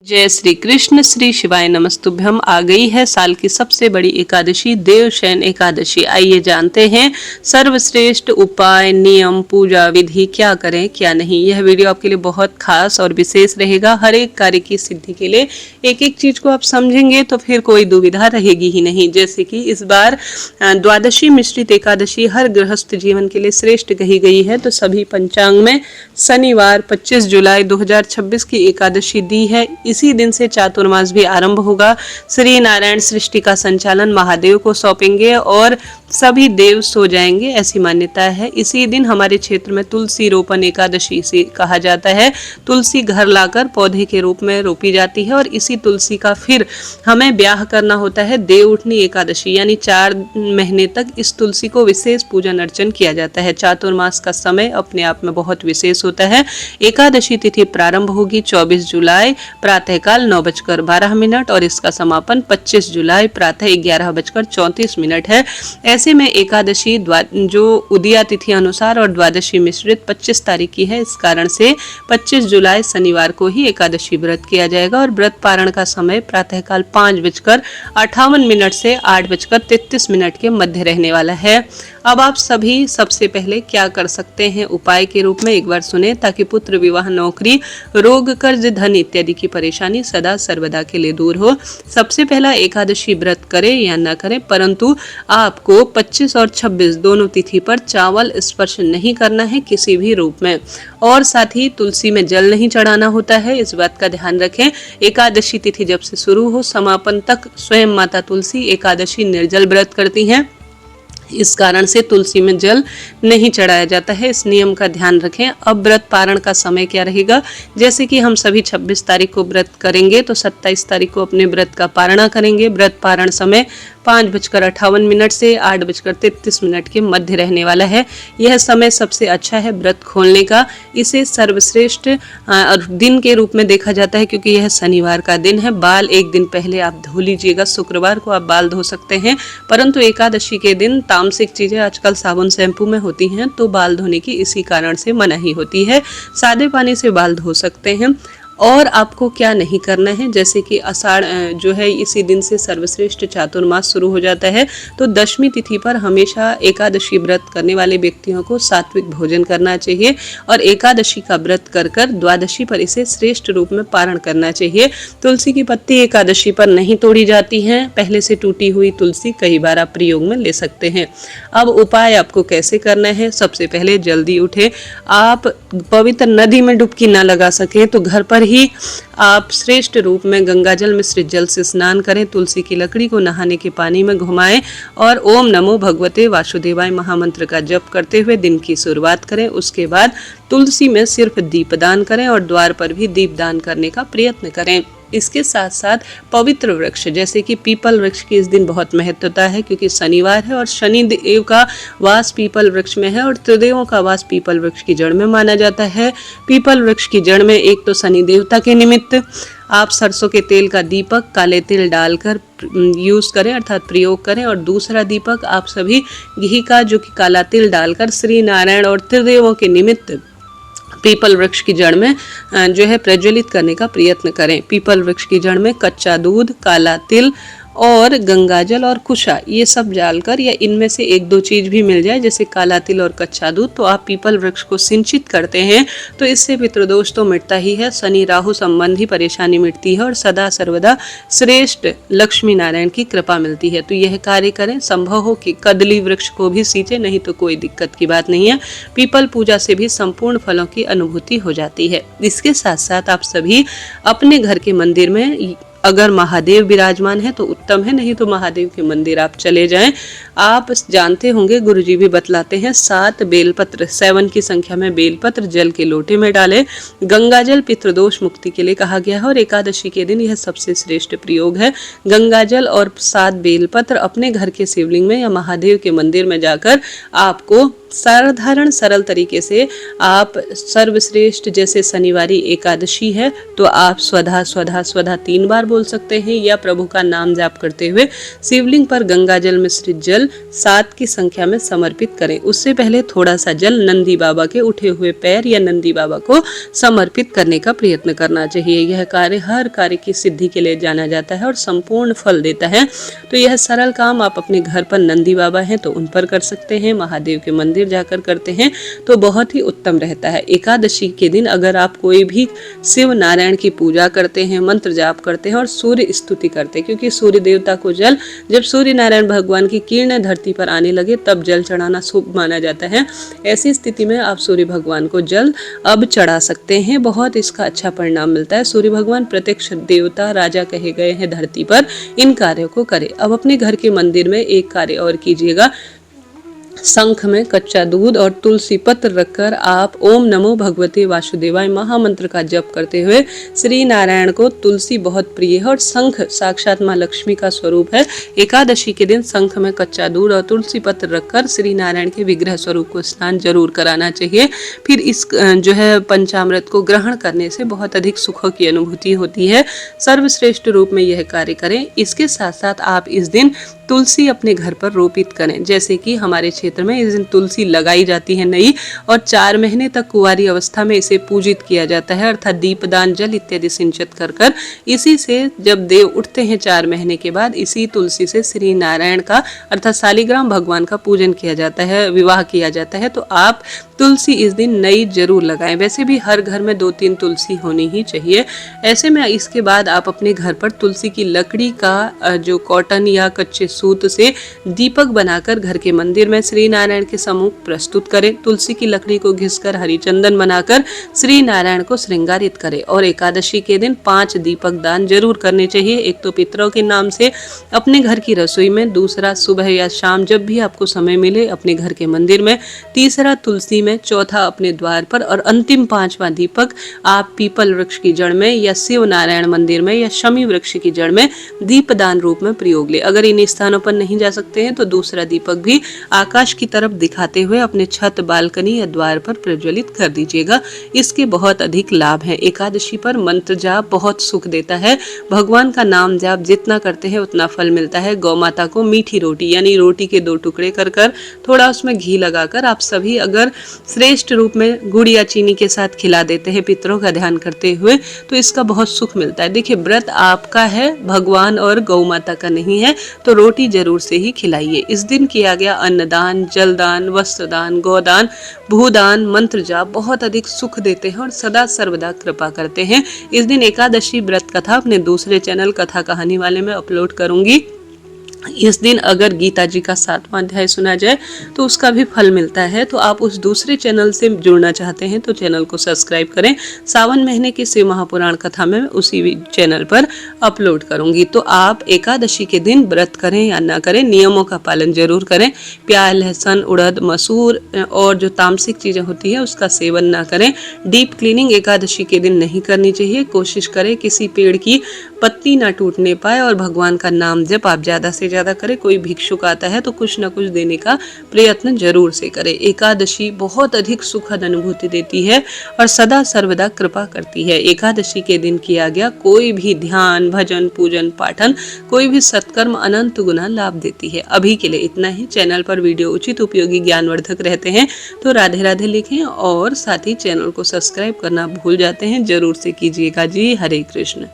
जय श्री कृष्ण। श्री शिवाय नमस्तुभ्यम। आ गई है साल की सबसे बड़ी एकादशी, देवशयन एकादशी। आइए जानते हैं सर्वश्रेष्ठ उपाय, नियम, पूजा विधि, क्या करें क्या नहीं। यह वीडियो आपके लिए बहुत खास और विशेष रहेगा। हर एक कार्य की सिद्धि के लिए एक एक चीज को आप समझेंगे तो फिर कोई दुविधा रहेगी ही नहीं। जैसे कि इस बार द्वादशी मिश्रित एकादशी हर गृहस्थ जीवन के लिए श्रेष्ठ कही गई है। तो सभी पंचांग में शनिवार 25 जुलाई 2026 की एकादशी दी है। इसी दिन से चातुर्मास भी आरंभ होगा। श्री नारायण सृष्टि का संचालन महादेव को सौंपेंगे और सभी देव सो जाएंगे, ऐसी मान्यता है। इसी दिन हमारे क्षेत्र में तुलसी रोपण एकादशी से कहा जाता है। तुलसी घर लाकर पौधे के रूप में रोपी जाती है और इसी तुलसी का फिर हमें ब्याह करना होता है। देव उठनी एकादशी यानी 4 महीने तक इस तुलसी को विशेष पूजन अर्चन किया जाता है। चातुर्मास का समय अपने आप में बहुत विशेष होता है। एकादशी तिथि प्रारंभ होगी 24 जुलाई प्रातःकाल 9:12 और इसका समापन 25 जुलाई प्रातः 11:34 है। ऐसे में एकादशी जो उदया तिथि अनुसार और द्वादशी मिश्रित 25 तारीख की है। इस कारण से 25 जुलाई शनिवार को ही एकादशी व्रत किया जाएगा और व्रत पारण का समय प्रातःकाल 5:58 से 8:33 के मध्य रहने वाला है। अब आप सभी सबसे पहले क्या कर सकते हैं उपाय के रूप में एक बार सुने, ताकि पुत्र, विवाह, नौकरी, रोग, कर्ज, धन इत्यादि की परेशानी सदा सर्वदा के लिए दूर हो। सबसे पहला एकादशी व्रत करें या न करें, परंतु आपको 25 और 26 दोनों तिथि पर चावल स्पर्श नहीं करना है किसी भी रूप में, और साथ ही तुलसी में जल नहीं चढ़ाना होता है। इस बात का ध्यान रखें। एकादशी तिथि जब से शुरू हो समापन तक स्वयं माता तुलसी एकादशी निर्जल व्रत करती हैं। इस कारण से तुलसी में जल नहीं चढ़ाया जाता है। इस नियम का ध्यान रखें। अब व्रत पारण का समय क्या रहेगा, जैसे कि हम सभी 26 तारीख को व्रत करेंगे तो 27 तारीख को अपने व्रत का पारणा करेंगे। व्रत पारण समय 5:58 से 8:33 के मध्य रहने वाला है। यह समय सबसे अच्छा है व्रत खोलने का। इसे सर्वश्रेष्ठ दिन के रूप में देखा जाता है क्योंकि यह शनिवार का दिन है। बाल एक दिन पहले आप धो लीजिएगा। शुक्रवार को आप बाल धो सकते हैं, परंतु एकादशी के दिन तामसिक चीजें आजकल साबुन शैम्पू में होती हैं तो बाल धोने की इसी कारण से मनाही होती है। सादे पानी से बाल धो सकते हैं। और आपको क्या नहीं करना है, जैसे कि आषाढ़ जो है इसी दिन से सर्वश्रेष्ठ चातुर्मास शुरू हो जाता है। तो दशमी तिथि पर हमेशा एकादशी व्रत करने वाले व्यक्तियों को सात्विक भोजन करना चाहिए और एकादशी का व्रत कर कर द्वादशी पर इसे श्रेष्ठ रूप में पारण करना चाहिए। तुलसी की पत्ती एकादशी पर नहीं तोड़ी जाती हैं। पहले से टूटी हुई तुलसी कई बार आप प्रयोग में ले सकते हैं। अब उपाय आपको कैसे करना है, सबसे पहले जल्दी उठे। आप पवित्र नदी में डुबकी न लगा सके तो घर पर ही आप श्रेष्ठ रूप में गंगाजल मिश्रित जल से स्नान करें। तुलसी की लकड़ी को नहाने के पानी में घुमाएं और ओम नमो भगवते वासुदेवाय महामंत्र का जप करते हुए दिन की शुरुआत करें। उसके बाद तुलसी में सिर्फ दीपदान करें और द्वार पर भी दीपदान करने का प्रयत्न करें। इसके साथ साथ पवित्र वृक्ष जैसे कि पीपल वृक्ष की इस दिन बहुत महत्वता है क्योंकि शनिवार है और शनि देव का वास पीपल वृक्ष में है और त्रिदेवों का वास पीपल वृक्ष की जड़ में माना जाता है। पीपल वृक्ष की जड़ में एक तो शनि देवता के निमित्त आप सरसों के तेल का दीपक काले तिल डालकर यूज करें अर्थात प्रयोग करें, और दूसरा दीपक आप सभी घी का जो कि काला तिल डालकर श्री नारायण और त्रिदेवों के निमित्त पीपल वृक्ष की जड़ में जो है प्रज्वलित करने का प्रयत्न करें। पीपल वृक्ष की जड़ में कच्चा दूध, काला तिल और गंगाजल और कुशा ये सब डालकर, या इनमें से एक दो चीज भी मिल जाए जैसे काला तिल और कच्चा दूध, तो आप पीपल वृक्ष को सिंचित करते हैं तो इससे पितृदोष तो मिटता ही है, शनि राहु संबंधी परेशानी मिटती है और सदा सर्वदा श्रेष्ठ लक्ष्मी नारायण की कृपा मिलती है। तो यह कार्य करें। संभव हो कि कदली वृक्ष को भी सींचे, नहीं तो कोई दिक्कत की बात नहीं है। पीपल पूजा से भी संपूर्ण फलों की अनुभूति हो जाती है। इसके साथ साथ आप सभी अपने घर के मंदिर में अगर महादेव विराजमान है तो उत्तम है, नहीं तो महादेव के मंदिर आप चले जाएं। आप जानते होंगे गुरुजी भी बतलाते हैं 7 बेलपत्र, 7 की संख्या में बेलपत्र जल के लोटे में डालें। गंगाजल पितृदोष मुक्ति के लिए कहा गया है और एकादशी के दिन यह सबसे श्रेष्ठ प्रयोग है। गंगाजल और 7 बेलपत्र अपने घर के शिवलिंग में या महादेव के मंदिर में जाकर आपको साधारण सरल तरीके से आप सर्वश्रेष्ठ, जैसे शनिवारी एकादशी है तो आप स्वधा स्वधा स्वधा 3 बार बोल सकते हैं, या प्रभु का नाम जाप करते हुए शिवलिंग पर गंगा जल मिश्रित जल 7 की संख्या में समर्पित करें। उससे पहले थोड़ा सा जल नंदी बाबा के उठे हुए पैर या नंदी बाबा को समर्पित करने का प्रयत्न करना चाहिए। यह कार्य हर कार्य की सिद्धि के लिए जाना जाता है और संपूर्ण फल देता है। तो यह सरल काम आप अपने घर पर नंदी बाबा हैं तो उन पर कर सकते हैं, महादेव के मंदिर जाकर करते हैं तो बहुत ही उत्तम रहता है। एकादशी के दिन अगर आप कोई भी शिव नारायण की पूजा करते हैं, मंत्र जाप करते हैं और सूर्य स्तुति करते हैं, क्योंकि सूर्य देवता को जल, जब सूर्य नारायण भगवान की किरणें धरती पर आने लगे तब जल चढ़ाना शुभ माना जाता है। ऐसी स्थिति में आप सूर्य भगवान को जल अब चढ़ा सकते हैं, बहुत इसका अच्छा परिणाम मिलता है। सूर्य भगवान प्रत्यक्ष देवता राजा कहे गए हैं धरती पर, इन कार्यों को करें। अब अपने घर के मंदिर में एक कार्य और कीजिएगा, शंख में कच्चा दूध और तुलसी पत्र रखकर आप ओम नमो भगवते वासुदेवाय महामंत्र का जप करते हुए, श्री नारायण को तुलसी बहुत प्रिय है और शंख साक्षात माँ लक्ष्मी का स्वरूप है। एकादशी के दिन शंख में कच्चा दूध और तुलसी पत्र रखकर श्री नारायण के विग्रह स्वरूप को स्नान जरूर कराना चाहिए। फिर इस जो है पंचामृत को ग्रहण करने से बहुत अधिक सुखों की अनुभूति होती है। सर्वश्रेष्ठ रूप में यह कार्य करें। इसके साथ साथ आप इस दिन तुलसी अपने घर पर रोपित करें, जैसे कि हमारे क्षेत्र में इस दिन तुलसी लगाई जाती है नई, और 4 महीने तक कुंवारी अवस्था में इसे पूजित किया जाता है, अर्थात दीपदान जल इत्यादि सिंचित कर कर इसी से जब देव उठते हैं 4 महीने के बाद, इसी तुलसी से श्री नारायण का अर्थात शालिग्राम भगवान का पूजन किया जाता है, विवाह किया जाता है। तो आप तुलसी इस दिन नई जरूर लगाएं। वैसे भी हर घर में 2-3 तुलसी होनी ही चाहिए। ऐसे में इसके बाद आप अपने घर पर तुलसी की लकड़ी का जो कॉटन या कच्चे सूत से दीपक बनाकर घर के मंदिर में श्री नारायण के सम्मुख प्रस्तुत करें। तुलसी की लकड़ी को घिसकर हरी चंदन बनाकर श्री नारायण को श्रृंगारित करें। और एकादशी के दिन 5 दीपक दान जरूर करने चाहिए। एक तो पितरों के नाम से अपने घर की रसोई में, दूसरा सुबह या शाम जब भी आपको समय मिले अपने घर के मंदिर में, तीसरा तुलसी में, चौथा अपने द्वार पर, और अंतिम 5वां दीपक आप पीपल वृक्ष की जड़ में या शिव नारायण मंदिर में या शमी वृक्ष की जड़ में दीपदान रूप में प्रयोग ले। अगर इन स्थानों पर नहीं जा सकते हैं तो दूसरा दीपक भी आकाश की तरफ दिखाते हुए अपने छत, बालकनी या द्वार पर प्रज्वलित कर दीजिएगा। इसके बहुत अधिक लाभ हैं। एकादशी पर मंत्र जाप बहुत सुख देता है। भगवान का नाम जाप जितना करते हैं उतना फल मिलता है। गौ माता को मीठी रोटी यानी रोटी के 2 टुकड़े कर कर थोड़ा उसमें घी लगाकर आप सभी अगर श्रेष्ठ रूप में गुड़ या चीनी के साथ खिला देते हैं पितरों का ध्यान करते हुए, तो इसका बहुत सुख मिलता है। देखिए, व्रत आपका है, भगवान और गौ माता का नहीं है, तो रोटी जरूर से ही खिलाइए। इस दिन किया गया अन्नदान, जलदान, वस्त्रदान, गोदान, भूदान, मंत्र जाप बहुत अधिक सुख देते हैं और सदा सर्वदा कृपा करते हैं। इस दिन एकादशी व्रत कथा अपने दूसरे चैनल कथा कहानी वाले में अपलोड करूंगी। इस दिन अगर गीता जी का 7वां अध्याय सुना जाए तो उसका भी फल मिलता है। तो आप उस दूसरे चैनल से जुड़ना चाहते हैं तो चैनल को सब्सक्राइब करें। सावन महीने की शिव महापुराण कथा में उसी चैनल पर अपलोड करूंगी। तो आप एकादशी के दिन व्रत करें या ना करें, नियमों का पालन जरूर करें। प्याज, लहसुन, उड़द, मसूर और जो तामसिक चीजें होती है उसका सेवन ना करें। डीप क्लीनिंग एकादशी के दिन नहीं करनी चाहिए। कोशिश करें किसी पेड़ की पत्ती ना टूटने पाए और भगवान का नाम जब आप ज्यादा से ज्यादा करें। कोई भिक्षुक आता है तो कुछ ना कुछ देने का प्रयत्न जरूर से करें। एकादशी बहुत अधिक सुखद अनुभूति देती है और सदा सर्वदा कृपा करती है। एकादशी के दिन किया गया कोई भी ध्यान, भजन, पूजन, पाठन, कोई भी सत्कर्म अनंत गुना लाभ देती है। अभी के लिए इतना ही। चैनल पर वीडियो उचित, उपयोगी, ज्ञानवर्धक रहते हैं तो राधे राधे लिखें और साथ ही चैनल को सब्सक्राइब करना भूल जाते हैं जरूर से कीजिएगा जी। हरे कृष्ण।